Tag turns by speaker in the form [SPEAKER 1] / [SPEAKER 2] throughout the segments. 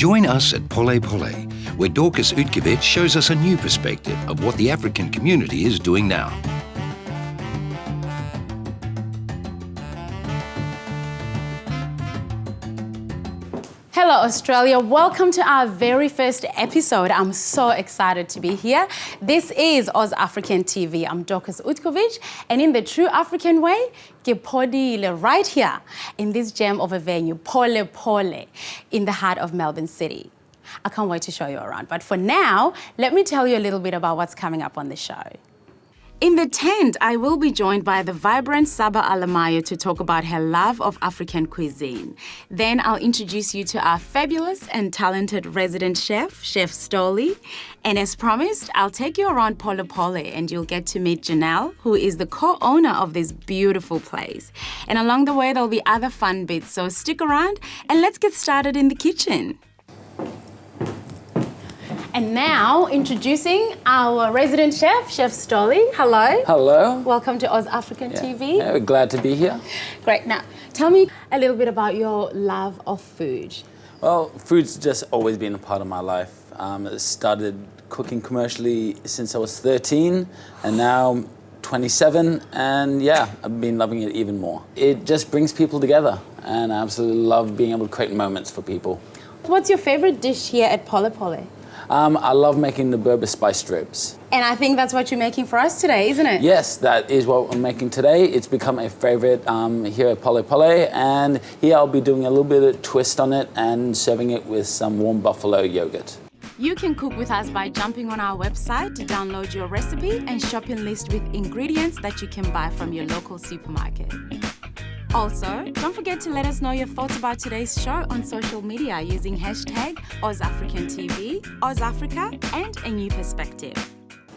[SPEAKER 1] Join us at Polēpolē, where Dorcas shows us a new perspective of what the African community is doing now.
[SPEAKER 2] Hello Australia, welcome to our very first episode. I'm so excited to be here. This is Oz African TV. I'm Dorcas, and in the true African way, Polēpolē, right here in this gem of a venue, Polēpolē, in the heart of Melbourne City. I can't wait to show you around, but for now, let me tell you a little bit about what's coming up on the show. In the tent, I will be joined by the vibrant Saba Alemayo to talk about her love of African cuisine. Then I'll introduce you to our fabulous and talented resident chef, Chef Stolley. And as promised, I'll take you around Polēpolē and you'll get to meet Jeanelle, who is the co-owner of this beautiful place. And along the way, there'll be other fun bits, so stick around and let's get started in the kitchen. And now, introducing our resident chef, Chef Stolley. Hello.
[SPEAKER 3] Hello.
[SPEAKER 2] Welcome to Oz African TV.
[SPEAKER 3] Yeah, we're glad to be here.
[SPEAKER 2] Great. Now, tell me a little bit about your love of food.
[SPEAKER 3] Well, food's just always been a part of my life. I started cooking commercially since I was 13, and now 27, and yeah, I've been loving it even more. It just brings people together, and I absolutely love being able to create moments for people.
[SPEAKER 2] What's your favorite dish here at Polēpolē?
[SPEAKER 3] I love making the Berbere Spiced Ribs.
[SPEAKER 2] And I think that's what you're making for us today, isn't it?
[SPEAKER 3] Yes, that is what I'm making today. It's become a favorite here at Polēpolē, and here I'll be doing a little bit of twist on it and serving it with some warm buffalo yogurt.
[SPEAKER 2] You can cook with us by jumping on our website to download your recipe and shopping list with ingredients that you can buy from your local supermarket. Also, don't forget to let us know your thoughts about today's show on social media using hashtag OzAfricanTV, OzAfrica, and A New Perspective.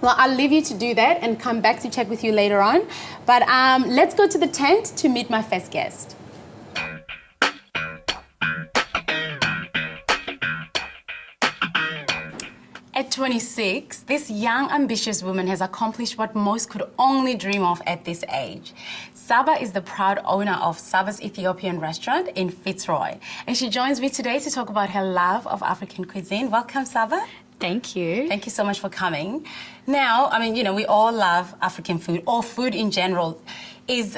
[SPEAKER 2] Well, I'll leave you to do that and come back to check with you later on. But let's go to the tent to meet my first guest. At 26, this young, ambitious woman has accomplished what most could only dream of at this age. Saba is the proud owner of Saba's Ethiopian restaurant in Footscray, and she joins me today to talk about her love of African cuisine. Welcome, Saba.
[SPEAKER 4] Thank you.
[SPEAKER 2] Thank you so much for coming. Now, I mean, you know, we all love African food, or food in general. Is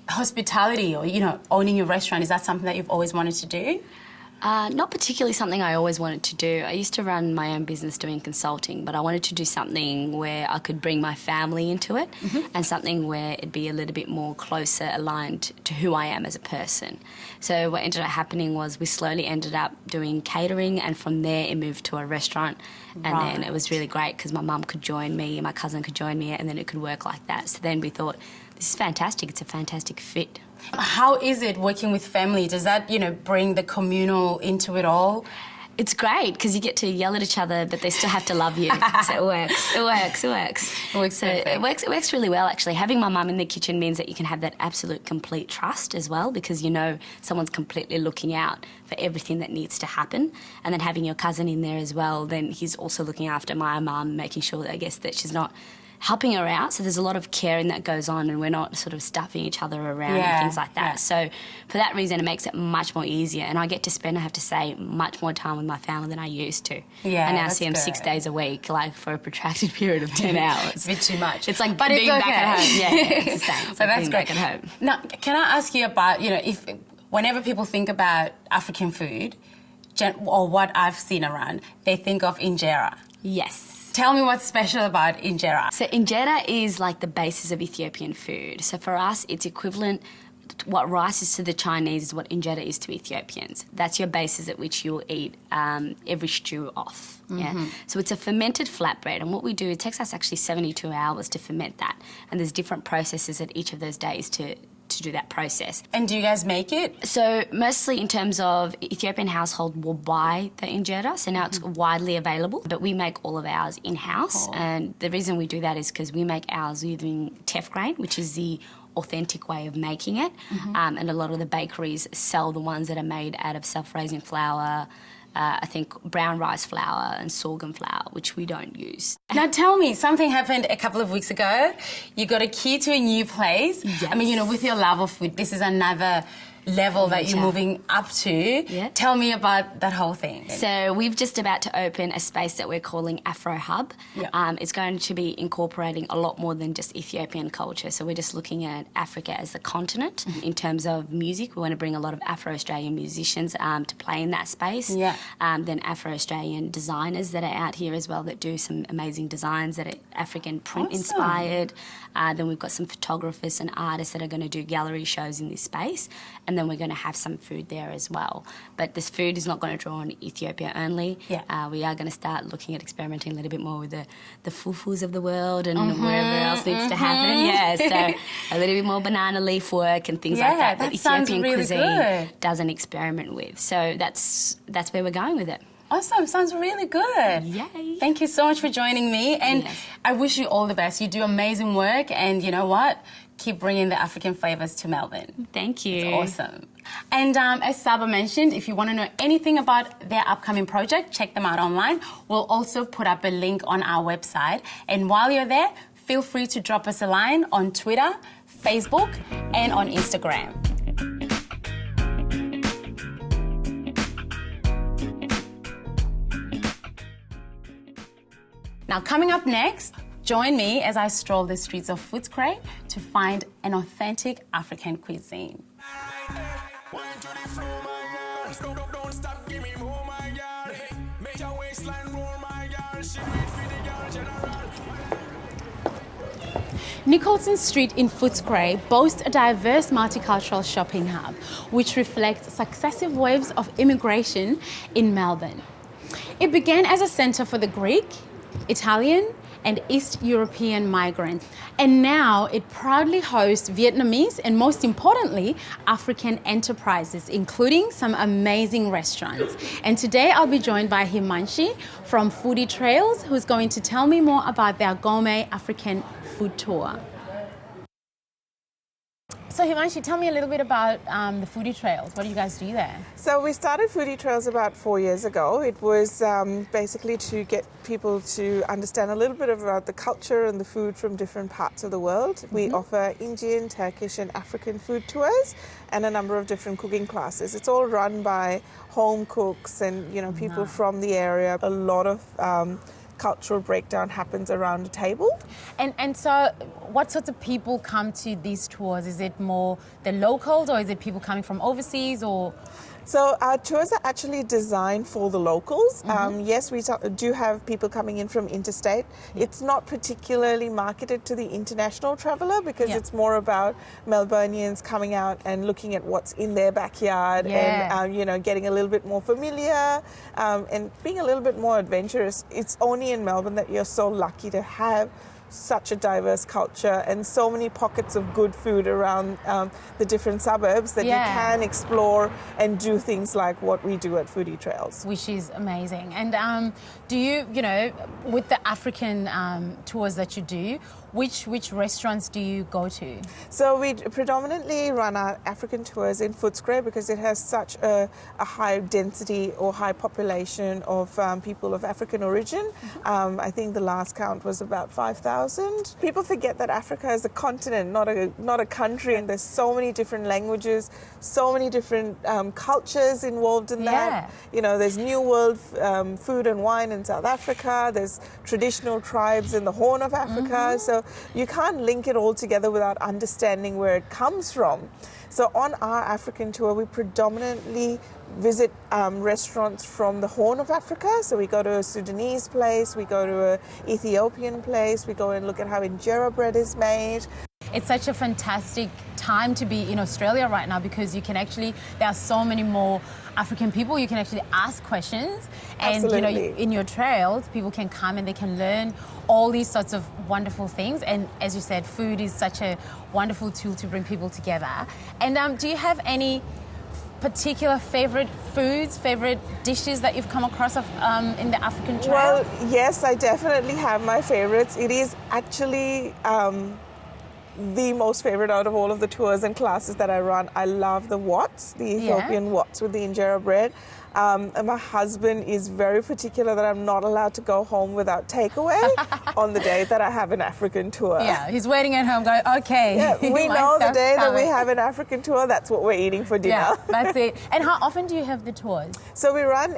[SPEAKER 2] hospitality, or, you know, owning your restaurant, is that something that you've always wanted to do?
[SPEAKER 4] Not particularly something I always wanted to do. I used to run my own business doing consulting, but I wanted to do something where I could bring my family into it, and something where it'd be a little bit more closer aligned to who I am as a person. So what ended up happening was we slowly ended up doing catering, and from there it moved to a restaurant. And then it was really great because my mum could join me, my cousin could join me, and then it could work like that. So then we thought, this is fantastic. It's a fantastic fit.
[SPEAKER 2] How is it working with family? Does that, you know, bring the communal into it all?
[SPEAKER 4] It's great because you get to yell at each other, but they still have to love you. So it works. It works. It works.
[SPEAKER 2] It works.
[SPEAKER 4] So it works really well, actually. Having my mum in the kitchen means that you can have that absolute complete trust as well, because you know someone's completely looking out for everything that needs to happen. And then having your cousin in there as well, then he's also looking after my mum, making sure, I guess, that she's not helping her out. So there's a lot of caring that goes on, and we're not sort of stuffing each other around and things like that. Yeah. So for that reason, it makes it much more easier, and I get to spend, I have to say, much more time with my family than I used to.
[SPEAKER 2] Yeah,
[SPEAKER 4] I now see them 6 days a week, like for a protracted period of 10 hours.
[SPEAKER 2] It's a bit too much.
[SPEAKER 4] It's like
[SPEAKER 2] but
[SPEAKER 4] being
[SPEAKER 2] it's okay.
[SPEAKER 4] back at home. Yeah, it's the same.
[SPEAKER 2] So that's great.
[SPEAKER 4] Back at home.
[SPEAKER 2] Now, can I ask you about, you know, if whenever people think about African food, or what I've seen around, they think of injera.
[SPEAKER 4] Yes.
[SPEAKER 2] Tell me what's special about injera.
[SPEAKER 4] So injera is like the basis of Ethiopian food. So for us, it's equivalent. What rice is to the Chinese is what injera is to Ethiopians. That's your basis at which you'll eat every stew off. Yeah. So it's a fermented flatbread, and what we do, it takes us actually 72 hours to ferment that, and there's different processes at each of those days to do that process.
[SPEAKER 2] And do you guys make it?
[SPEAKER 4] So mostly in terms of Ethiopian household will buy the injera, so now it's widely available, but we make all of ours in-house. And the reason we do that is because we make ours using teff grain, which is the authentic way of making it, and a lot of the bakeries sell the ones that are made out of self-raising flour, I think brown rice flour and sorghum flour, which we don't use.
[SPEAKER 2] Now tell me, something happened a couple of weeks ago. You got a key to a new place.
[SPEAKER 4] Yes.
[SPEAKER 2] I mean, you know, with your love of food, this is another level that you're moving up to.
[SPEAKER 4] Yeah.
[SPEAKER 2] Tell me about that whole thing.
[SPEAKER 4] So we've just about to open a space that we're calling Afro Hub.
[SPEAKER 2] Yeah.
[SPEAKER 4] It's going to be incorporating a lot more than just Ethiopian culture. So we're just looking at Africa as a continent in terms of music. We want to bring a lot of Afro-Australian musicians to play in that space.
[SPEAKER 2] Yeah.
[SPEAKER 4] Then Afro-Australian designers that are out here as well that do some amazing designs that are African print inspired. Then we've got some photographers and artists that are going to do gallery shows in this space. And then we're going to have some food there as well. But this food is not going to draw on Ethiopia only.
[SPEAKER 2] Yeah.
[SPEAKER 4] We are going to start looking at experimenting a little bit more with the fufus of the world and wherever else needs to happen. Yeah, so a little bit more banana leaf work and things like that Ethiopian
[SPEAKER 2] really
[SPEAKER 4] cuisine doesn't experiment with. So that's where we're going with it.
[SPEAKER 2] Awesome. Sounds really good.
[SPEAKER 4] Yay.
[SPEAKER 2] Thank you so much for joining me. And I wish you all the best. You do amazing work. And you know what? Keep bringing the African flavors to Melbourne.
[SPEAKER 4] Thank you.
[SPEAKER 2] It's awesome. And as Saba mentioned, if you want to know anything about their upcoming project, check them out online. We'll also put up a link on our website. And while you're there, feel free to drop us a line on Twitter, Facebook, and on Instagram. Now, coming up next, join me as I stroll the streets of Footscray to find an authentic African cuisine. Nicholson Street in Footscray boasts a diverse multicultural shopping hub, which reflects successive waves of immigration in Melbourne. It began as a centre for the Greek, Italian, and East European migrants. And now it proudly hosts Vietnamese and, most importantly, African enterprises, including some amazing restaurants. And today I'll be joined by Himanshi from Foodie Trails, who's going to tell me more about their gourmet African food tour. So Himanshi, tell me a little bit about the Foodie Trails. What do you guys do there?
[SPEAKER 5] So we started Foodie Trails about 4 years ago. It was basically to get people to understand a little bit about the culture and the food from different parts of the world. We offer Indian, Turkish and African food tours and a number of different cooking classes. It's all run by home cooks and people from the area. A lot of cultural breakdown happens around a table.
[SPEAKER 2] And so what sorts of people come to these tours? Is it more the locals or is it people coming from overseas or?
[SPEAKER 5] So our tours are actually designed for the locals. Yes, we do have people coming in from interstate. It's not particularly marketed to the international traveller because it's more about Melburnians coming out and looking at what's in their backyard and getting a little bit more familiar and being a little bit more adventurous. It's only in Melbourne that you're so lucky to have such a diverse culture and so many pockets of good food around the different suburbs that you can explore and do things like what we do at Foodie Trails.
[SPEAKER 2] Which is amazing. And do you, with the African tours that you do, which restaurants do you go to?
[SPEAKER 5] So we predominantly run our African tours in Footscray because it has such a high density or high population of people of African origin. I think the last count was about 5,000. People forget that Africa is a continent, not a country, and there's so many different languages, so many different cultures involved in that. There's New World food and wine in South Africa, there's traditional tribes in the Horn of Africa, so you can't link it all together without understanding where it comes from. So on our African tour, we predominantly visit restaurants from the Horn of Africa. So we go to a Sudanese place, we go to an Ethiopian place, we go and look at how injera bread is made.
[SPEAKER 2] It's such a fantastic time to be in Australia right now because you can actually, there are so many more African people, you can actually ask questions. And in your trails, people can come and they can learn all these sorts of wonderful things. And as you said, food is such a wonderful tool to bring people together. And do you have any particular favorite foods, favorite dishes that you've come across in the African trail?
[SPEAKER 5] Well, yes, I definitely have my favorites. It is actually the most favorite out of all of the tours and classes that I run. I love the wots, the Ethiopian wots with the injera bread. And my husband is very particular that I'm not allowed to go home without takeaway on the day that I have an African tour.
[SPEAKER 2] Yeah, he's waiting at home going, okay.
[SPEAKER 5] Yeah, we
[SPEAKER 2] my
[SPEAKER 5] know the
[SPEAKER 2] stuff's
[SPEAKER 5] day that we
[SPEAKER 2] coming.
[SPEAKER 5] have an African tour, that's what we're eating for dinner.
[SPEAKER 2] Yeah, that's it. And how often do you have the tours?
[SPEAKER 5] So we run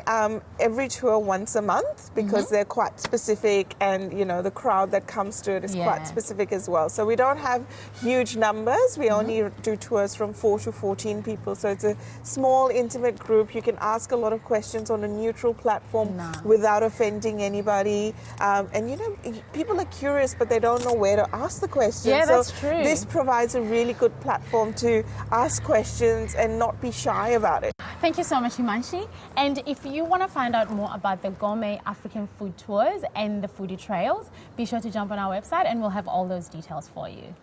[SPEAKER 5] every tour once a month because they're quite specific, and you know the crowd that comes to it is quite specific as well. So we don't have huge numbers. We only do tours from 4 to 14 people. So it's a small, intimate group. You can ask a lot of questions on a neutral platform without offending anybody. And you know, people are curious, but they don't know where to ask the questions.
[SPEAKER 2] Yeah,
[SPEAKER 5] so
[SPEAKER 2] that's true.
[SPEAKER 5] This provides a really good platform to ask questions and not be shy about it.
[SPEAKER 2] Thank you so much, Himanshi. And if you want to find out more about the gourmet African food tours and the foodie trails, be sure to jump on our website and we'll have all those details for you.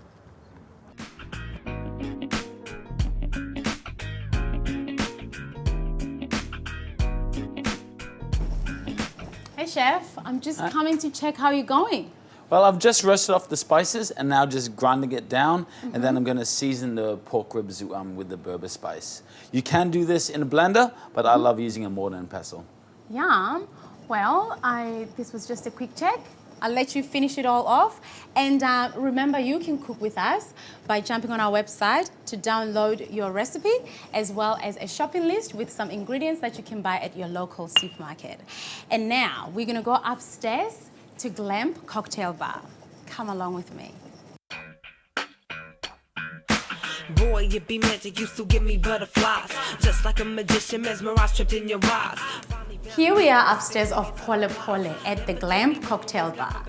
[SPEAKER 2] Hey Chef, I'm just coming to check how you're going.
[SPEAKER 3] Well, I've just roasted off the spices and now just grinding it down, and then I'm going to season the pork ribs with the Berbere spice. You can do this in a blender, but I love using a mortar and pestle.
[SPEAKER 2] Yum. Well, this was just a quick check. I'll let you finish it all off. And remember, you can cook with us by jumping on our website to download your recipe, as well as a shopping list with some ingredients that you can buy at your local supermarket. And now we're going to go upstairs to Glamp Cocktail Bar. Come along with me.
[SPEAKER 6] Boy, it be magic, used to give me butterflies. Just like a magician, mesmerized, trapped in your eyes.
[SPEAKER 2] Here we are upstairs of Polēpolē at the Glamp Cocktail Bar.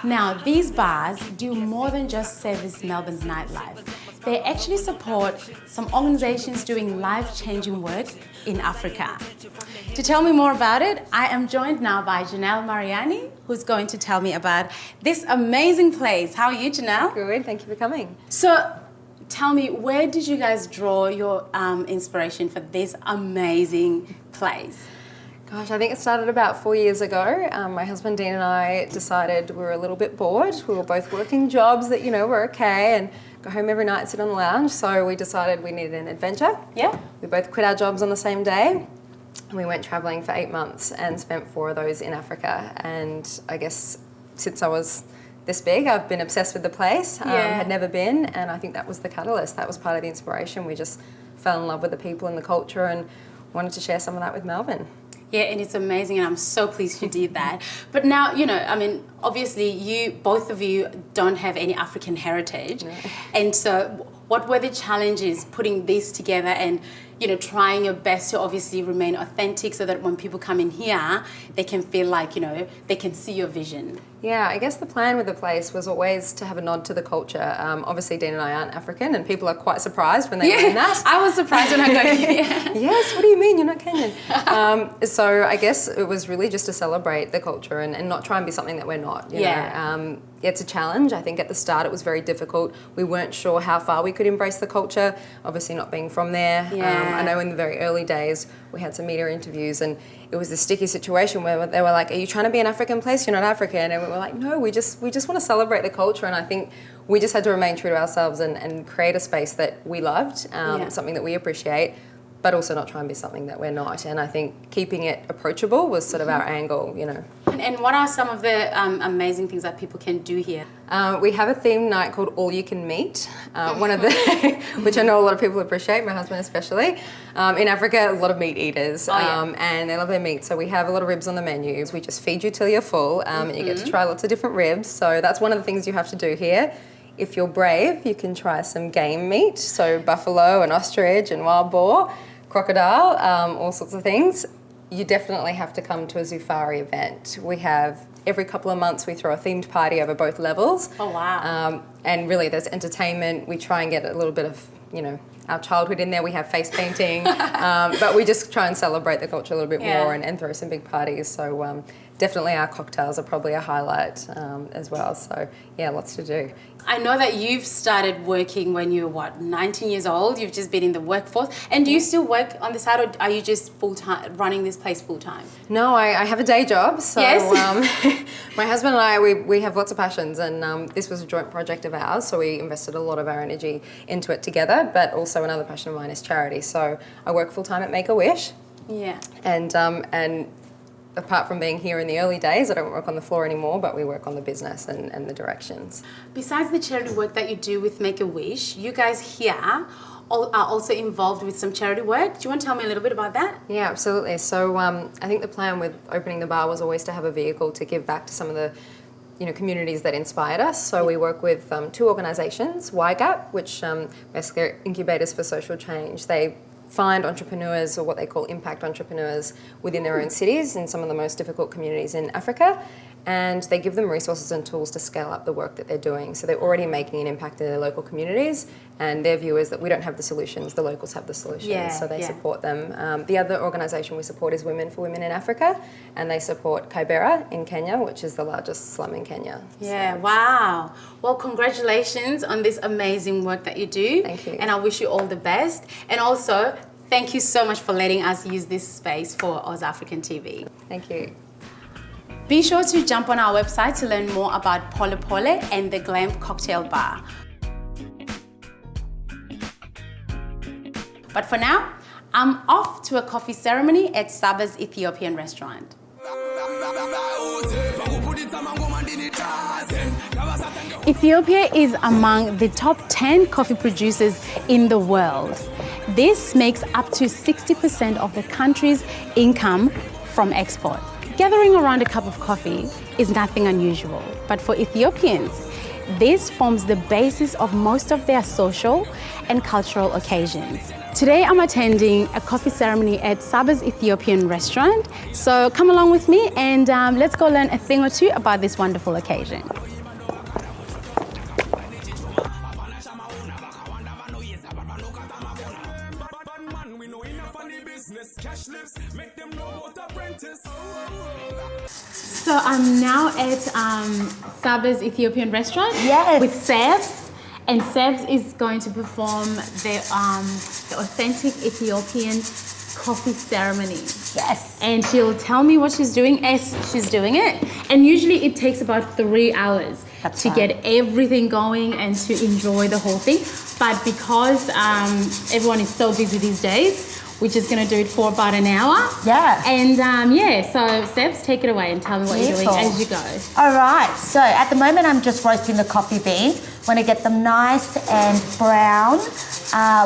[SPEAKER 2] Now, these bars do more than just service Melbourne's nightlife. They actually support some organizations doing life-changing work in Africa. To tell me more about it, I am joined now by Jeanelle Mariani, who's going to tell me about this amazing place. How are you, Jeanelle?
[SPEAKER 7] Good, thank you for coming.
[SPEAKER 2] So, tell me, where did you guys draw your inspiration for this amazing place?
[SPEAKER 7] Gosh, I think it started about 4 years ago. My husband Dean and I decided we were a little bit bored. We were both working jobs that, you know, were okay, and go home every night and sit on the lounge. So we decided we needed an adventure.
[SPEAKER 2] Yeah.
[SPEAKER 7] We both quit our jobs on the same day. We went travelling for 8 months and spent 4 of those in Africa. And I guess since I was this big, I've been obsessed with the place. Had never been, and I think that was the catalyst. That was part of the inspiration. We just fell in love with the people and the culture and wanted to share some of that with Melbourne.
[SPEAKER 2] Yeah, and it's amazing, and I'm so pleased you did that. But now, you know, I mean, obviously both of you don't have any African heritage. No. And so what were the challenges putting this together and, you know, trying your best to obviously remain authentic so that when people come in here, they can feel like, you know, they can see your vision?
[SPEAKER 7] Yeah, I guess the plan with the place was always to have a nod to the culture. Obviously, Dean and I aren't African, and people are quite surprised when they learn that.
[SPEAKER 2] I was surprised when I got here.
[SPEAKER 7] Yes, what do you mean? You're not Kenyan. So I guess it was really just to celebrate the culture and not try and be something that we're not. You know? It's a challenge. I think at the start it was very difficult. We weren't sure how far we could embrace the culture, obviously not being from there. I know in the very early days we had some media interviews, and it was a sticky situation where they were like, are you trying to be an African place? You're not African. And we were like, no, we just want to celebrate the culture. And I think we just had to remain true to ourselves and create a space that we loved, something that we appreciate, but also not try and be something that we're not. And I think keeping it approachable was sort of our angle, you know.
[SPEAKER 2] And what are some of the amazing things that people can do here?
[SPEAKER 7] We have a theme night called All You Can Meat, one of the, which I know a lot of people appreciate, my husband especially. In Africa, a lot of meat eaters, and they love their meat. So we have a lot of ribs on the menu. We just feed you till you're full, and you get to try lots of different ribs. So that's one of the things you have to do here. If you're brave, you can try some game meat, so buffalo and ostrich and wild boar, crocodile, all sorts of things. You definitely have to come to a Zufari event. We have, every couple of months, we throw a themed party over both levels.
[SPEAKER 2] Oh, wow.
[SPEAKER 7] And really there's entertainment. We try and get a little bit of, you know, our childhood in there. We have face painting, but we just try and celebrate the culture a little bit more and throw some big parties. So definitely our cocktails are probably a highlight as well. So yeah, lots to do.
[SPEAKER 2] I know that you've started working when you were, 19 years old? You've just been in the workforce. And do you still work on the side, or are you just full-time, running this place full-time?
[SPEAKER 7] No, I have a day job. So
[SPEAKER 2] yes.
[SPEAKER 7] My husband and I, we have lots of passions, and this was a joint project of ours, so we invested a lot of our energy into it together. But also another passion of mine is charity. So I work full-time at Make-A-Wish.
[SPEAKER 2] Yeah.
[SPEAKER 7] And apart from being here in the early days, I don't work on the floor anymore, but we work on the business and the directions.
[SPEAKER 2] Besides the charity work that you do with Make-A-Wish, you guys here are also involved with some charity work. Do you want to tell me a little bit about that?
[SPEAKER 7] Yeah, absolutely. So I think the plan with opening the bar was always to have a vehicle to give back to some of the communities that inspired us. So we work with two organisations, YGAP, which basically are incubators for social change. They find entrepreneurs, or what they call impact entrepreneurs, within their own cities in some of the most difficult communities in Africa, and they give them resources and tools to scale up the work that they're doing. So they're already making an impact in their local communities, and their view is that we don't have the solutions, the locals have the solutions, so they support them. The other organisation we support is Women for Women in Africa, and they support Kibera in Kenya, which is the largest slum in Kenya.
[SPEAKER 2] Yeah, wow. Well, congratulations on this amazing work that you do.
[SPEAKER 7] Thank you.
[SPEAKER 2] And I wish you all the best. And also, thank you so much for letting us use this space for Oz African TV.
[SPEAKER 7] Thank you.
[SPEAKER 2] Be sure to jump on our website to learn more about Polēpolē and the Glamp cocktail bar. But for now, I'm off to a coffee ceremony at Saba's Ethiopian restaurant. Ethiopia is among the top 10 coffee producers in the world. This makes up to 60% of the country's income from export. Gathering around a cup of coffee is nothing unusual, but for Ethiopians, this forms the basis of most of their social and cultural occasions. Today I'm attending a coffee ceremony at Saba's Ethiopian restaurant, so come along with me and let's go learn a thing or two about this wonderful occasion. So I'm now at Saba's Ethiopian restaurant with Sebs, and Sebs is going to perform the authentic Ethiopian coffee ceremony.
[SPEAKER 8] Yes.
[SPEAKER 2] And she'll tell me what she's doing as she's doing it. And usually it takes about 3 hours to get everything going and to enjoy the whole thing. But because everyone is so busy these days, we're just going to do it for about an hour.
[SPEAKER 8] Yeah.
[SPEAKER 2] And so Sebs, take it away and tell me what you're doing as you go.
[SPEAKER 8] All right. So at the moment, I'm just roasting the coffee beans. Want to get them nice and brown.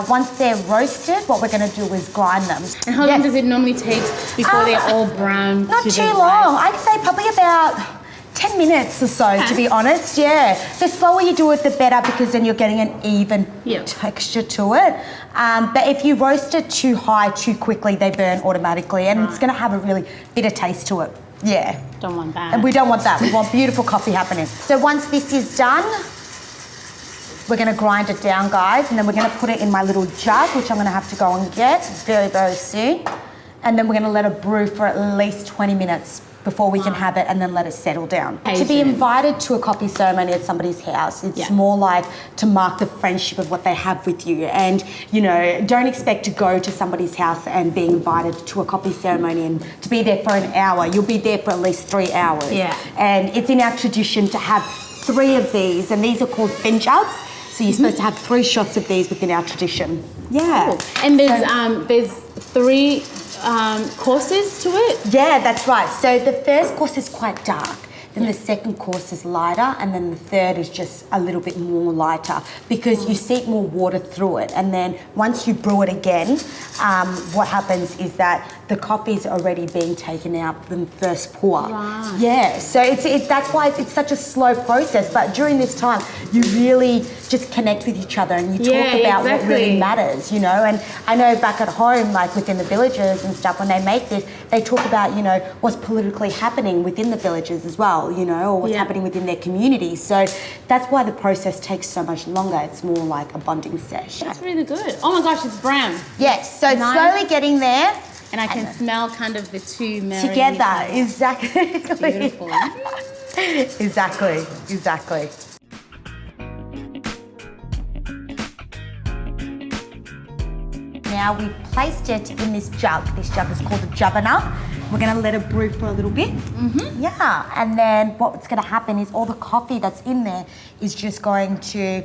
[SPEAKER 8] Once they're roasted, what we're going to do is grind them.
[SPEAKER 2] And how long does it normally take before they're all brown?
[SPEAKER 8] Not too long. I'd say probably about 10 minutes or so, to be honest. Yeah. The slower you do it, the better, because then you're getting an even texture to it. But if you roast it too high too quickly, they burn automatically, and it's going to have a really bitter taste to it. Yeah.
[SPEAKER 2] Don't want that.
[SPEAKER 8] And we don't want that. We want beautiful coffee happening. So once this is done, we're going to grind it down, guys, and then we're going to put it in my little jug, which I'm going to have to go and get very, very soon. And then we're going to let it brew for at least 20 minutes before we can have it, and then let it settle down. To be invited to a coffee ceremony at somebody's house, it's more like to mark the friendship of what they have with you. And, don't expect to go to somebody's house and be invited to a coffee ceremony and to be there for an hour. You'll be there for at least 3 hours. Yeah. And it's in our tradition to have 3 of these, and these are called finjugs. So you're supposed to have 3 shots of these within our tradition. Yeah.
[SPEAKER 2] Cool. And there's 3 courses to it?
[SPEAKER 8] Yeah, that's right. So the first course is quite dark. Then the second course is lighter, and then the third is just a little bit more lighter, because you seep more water through it. And then once you brew it again, what happens is that the coffee's already being taken out from the first pour. Right. Yeah, so that's why it's such a slow process. But during this time, you really just connect with each other and you talk about what really matters, And I know back at home, like within the villages and stuff, when they make this, they talk about, what's politically happening within the villages as well, or what's happening within their communities. So that's why the process takes so much longer. It's more like a bonding session.
[SPEAKER 2] That's really good. Oh my gosh, it's brown.
[SPEAKER 8] Yes, so it's slowly getting there.
[SPEAKER 2] And I can smell kind of the two marrying
[SPEAKER 8] together.
[SPEAKER 2] each other.
[SPEAKER 8] Exactly.
[SPEAKER 2] Beautiful.
[SPEAKER 8] Exactly. Now we've placed it in this jug. This jug is called a javana. We're going to let it brew for a little bit. Yeah, and then what's going to happen is all the coffee that's in there is just going to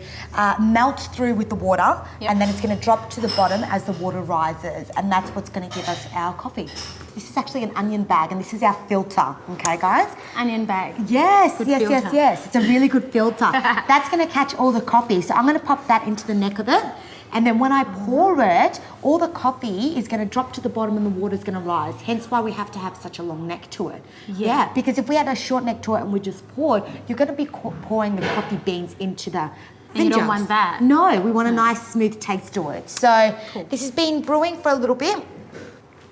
[SPEAKER 8] melt through with the water, and then it's going to drop to the bottom as the water rises, and that's what's going to give us our coffee. This is actually an onion bag, and this is our filter, okay, guys?
[SPEAKER 2] Onion bag.
[SPEAKER 8] Yes,
[SPEAKER 2] Good
[SPEAKER 8] yes.
[SPEAKER 2] filter.
[SPEAKER 8] It's a really good filter. That's going to catch all the coffee, so I'm going to pop that into the neck of it. And then when I pour it, all the coffee is going to drop to the bottom and the water's going to rise. Hence why we have to have such a long neck to it. Yeah, because if we had a short neck to it and we just poured, you're going to be pouring the coffee beans into the
[SPEAKER 2] And you don't want that.
[SPEAKER 8] No, we want a nice smooth taste to it. So this has been brewing for a little bit.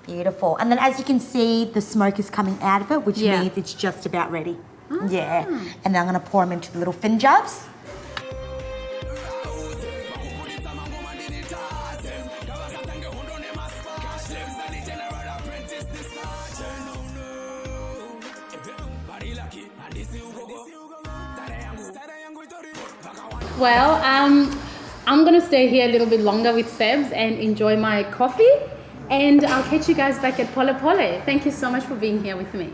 [SPEAKER 8] Beautiful. And then as you can see, the smoke is coming out of it, which means it's just about ready. Yeah. And then I'm going to pour them into the little fin jugs.
[SPEAKER 2] Well, I'm going to stay here a little bit longer with Sebs and enjoy my coffee. And I'll catch you guys back at Polēpolē. Thank you so much for being here with me.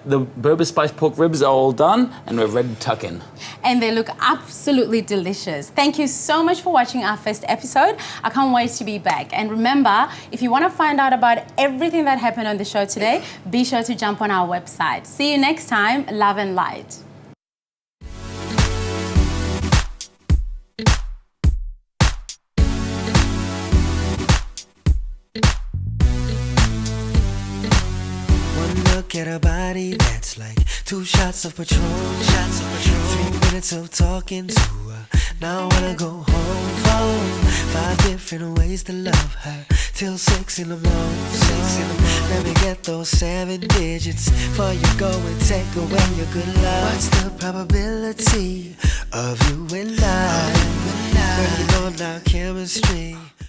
[SPEAKER 3] The Berbere Spiced Pork Ribs are all done, and we're ready to tuck in.
[SPEAKER 2] And they look absolutely delicious. Thank you so much for watching our first episode. I can't wait to be back. And remember, if you want to find out about everything that happened on the show today, be sure to jump on our website. See you next time. Love and light.
[SPEAKER 9] Look at a body that's like 2 shots of Patron. 3 minutes of talking to her. Now I wanna go home. 5 different ways to love her till 6 in the morning. Let me get those 7 digits before you go and take away your good luck. What's the probability of you and I working on our chemistry?